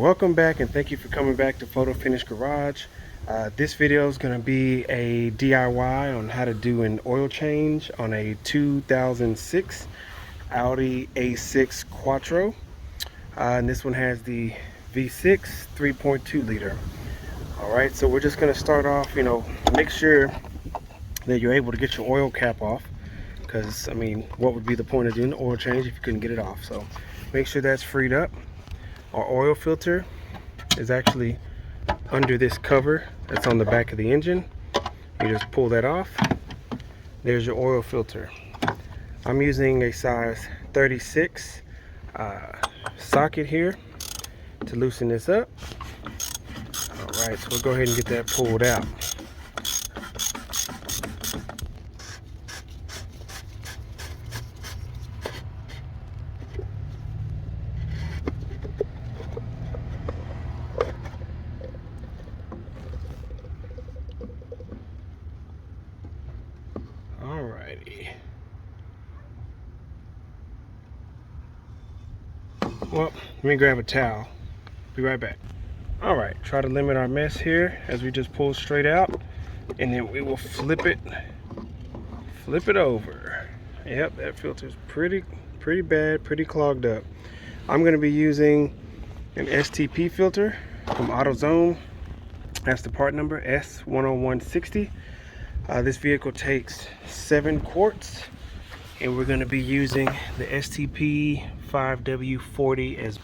Welcome back, and thank you for coming back to Photo Finish Garage. This video is going to be a DIY on how to do an oil change on a 2006 Audi A6 Quattro. And this one has the V6 3.2 liter. Alright, so we're just going to start off, make sure that you're able to get your oil cap off. Because, I mean, what would be the point of doing the oil change if you couldn't get it off? So make sure that's freed up. Our oil filter is actually under this cover that's on the back of the engine. You just pull that off. There's your oil filter. I'm using a size 36 socket here to loosen this up. Alright, so we'll go ahead and get that pulled out. Alrighty. Well, let me grab a towel. Be right back. Alright, try to limit our mess here as we just pull straight out, and then we will flip it over. Yep, that filter's pretty bad, pretty clogged up. I'm going to be using an STP filter from AutoZone. That's the part number S10160. This vehicle takes 7 quarts, and we're going to be using the STP 5W40 as.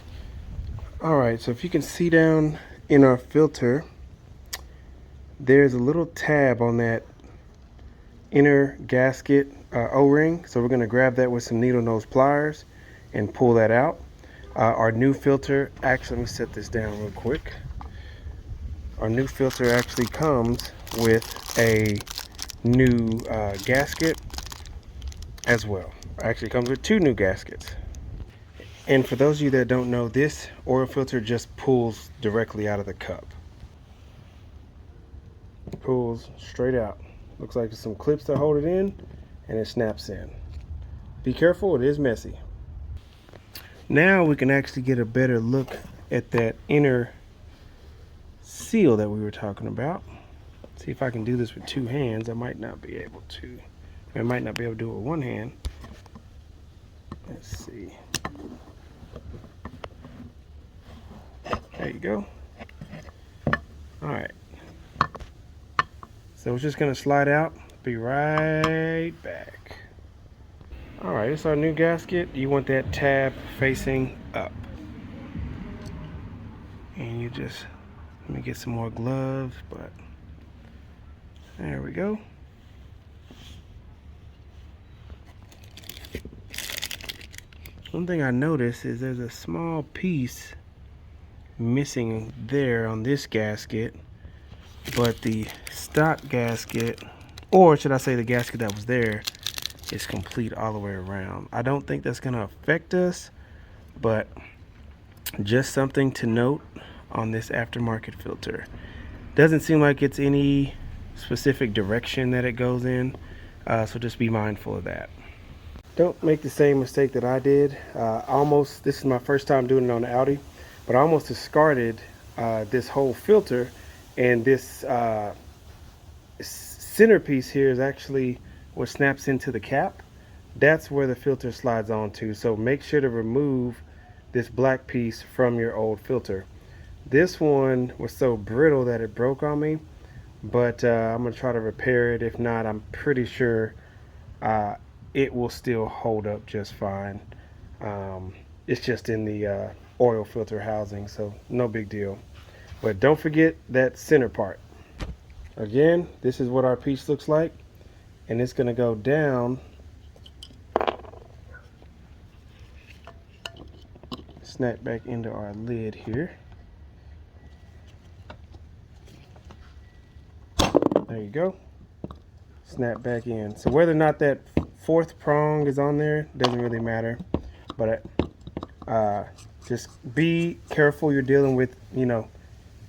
Alright, so if you can see down in our filter, there's a little tab on that inner gasket O-ring. So we're going to grab that with some needle nose pliers and pull that out. Our new filter, actually, let me set this down real quick. Our new filter actually comes with a new gasket as well. Actually comes with 2 new gaskets. And for those of you that don't know, this oil filter just pulls directly out of the cup. It pulls straight out. Looks like there's some clips that hold it in, and it snaps in. Be careful, it is messy. Now we can actually get a better look at that inner seal that we were talking about. See if I can do this with 2 hands. I might not be able to. I might not be able to do it with 1 hand. Let's see. There you go. Alright. So it's just going to slide out. Be right back. Alright, it's our new gasket. You want that tab facing up. And you just, let me get some more gloves, but there we go. One thing I noticed is there's a small piece missing there on this gasket, but the stock gasket, or should I say the gasket that was there, is complete all the way around. I don't think that's going to affect us, but just something to note on this aftermarket filter. Doesn't seem like it's any specific direction that it goes in, so just be mindful of that. Don't make the same mistake that I did. This is my first time doing it on the Audi, but I almost discarded this whole filter, and this centerpiece here is actually what snaps into the cap. That's where the filter slides onto, so make sure to remove this black piece from your old filter. This one was so brittle that it broke on me, but I'm going to try to repair it. If not, I'm pretty sure it will still hold up just fine. It's just in the oil filter housing, so no big deal. But don't forget that center part. Again, this is what our piece looks like, and it's going to go down, snap back into our lid here. There you go. Snap back in. So whether or not that 4th prong is on there doesn't really matter, but just be careful. You're dealing with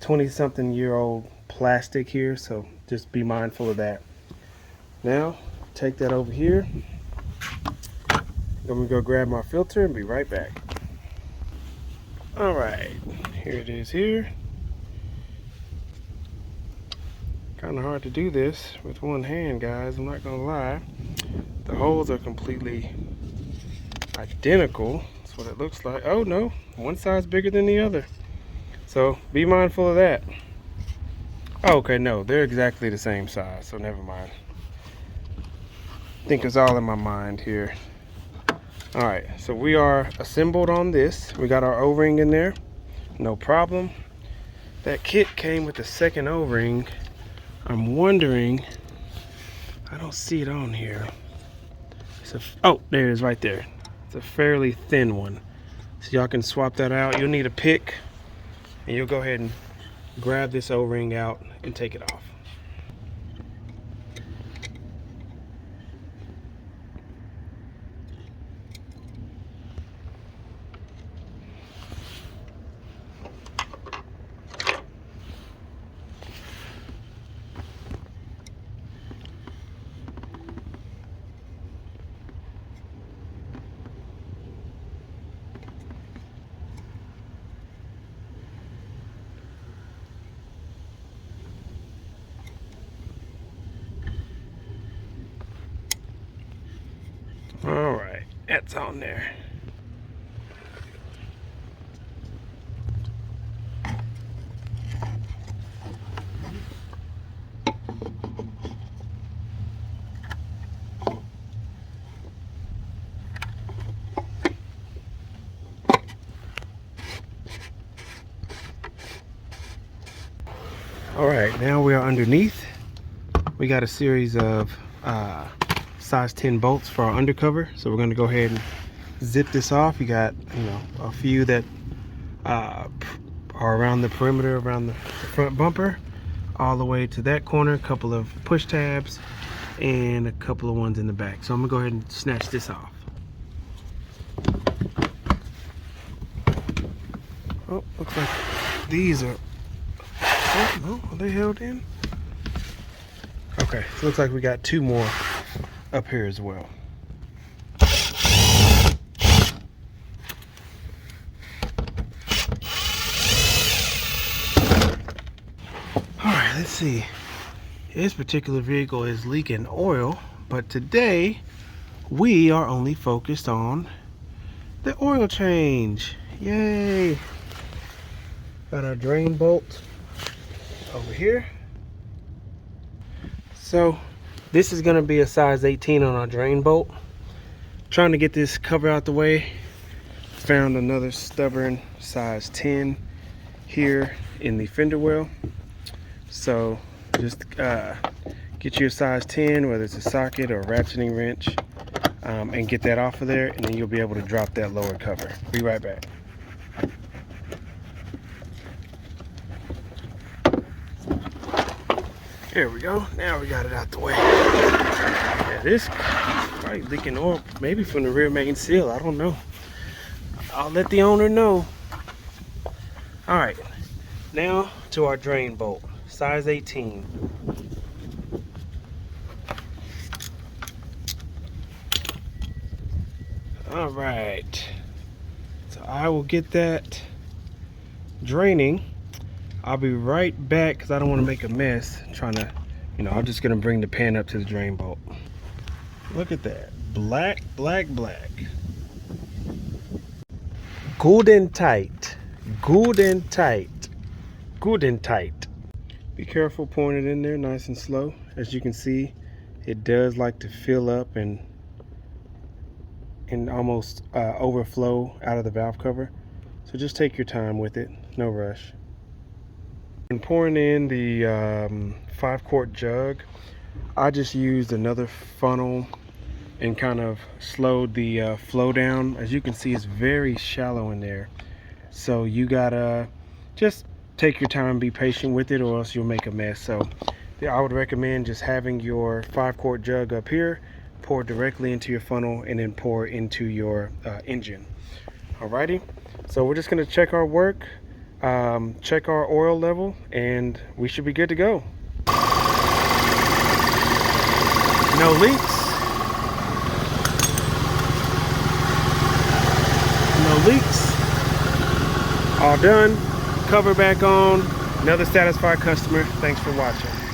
20-something-year-old plastic here, so just be mindful of that. Now take that over here. I'm gonna go grab my filter and be right back. All right, here it is here. Kind of hard to do this with one hand, guys, I'm not gonna lie. The holes are completely identical. That's what it looks like. Oh no, one side's bigger than the other. So be mindful of that. Oh, okay, no, they're exactly the same size, so never mind. I think it's all in my mind here. All right, so we are assembled on this. We got our O-ring in there, no problem. That kit came with the second O-ring. I'm wondering, I don't see it on here. Oh, there it is right there. It's a fairly thin one. So y'all can swap that out. You'll need a pick, and you'll go ahead and grab this O-ring out and take it off. All right, that's on there. All right, now we are underneath. We got a series of size 10 bolts for our undercover, so we're going to go ahead and zip this off. You got, you know, a few that are around the perimeter, around the front bumper, all the way to that corner, a couple of push tabs, and a couple of ones in the back. So I'm gonna go ahead and snatch this off. Oh, looks like these are, oh no, are they held in? Okay, so looks like we got two more up here as well. All right, let's see. This particular vehicle is leaking oil, but today we are only focused on the oil change. Yay! Got our drain bolt over here. So this is going to be a size 18 on our drain bolt. Trying to get this cover out the way. Found another stubborn size 10 here in the fender well. So just get you a size 10, whether it's a socket or a ratcheting wrench, and get that off of there, and then you'll be able to drop that lower cover. Be right back. There we go. Now we got it out the way. Yeah, this probably leaking oil, maybe from the rear main seal. I don't know. I'll let the owner know. All right, now to our drain bolt, size 18. All right, so I will get that draining. I'll be right back because I don't want to make a mess trying to, you know, I'm just going to bring the pan up to the drain bolt. Look at that. Black, black, black. Good and tight. Good and tight. Good and tight. Be careful pouring it in there nice and slow. As you can see, it does like to fill up and almost overflow out of the valve cover. So just take your time with it. No rush. When pouring in the 5-quart jug, I just used another funnel and kind of slowed the flow down. As you can see, it's very shallow in there. So you gotta just take your time, be patient with it, or else you'll make a mess. So yeah, I would recommend just having your 5-quart jug up here, pour directly into your funnel, and then pour into your engine. Alrighty, so we're just gonna check our work. Check our oil level, and we should be good to go. No leaks. No leaks. All done. Cover back on. Another satisfied customer. Thanks for watching.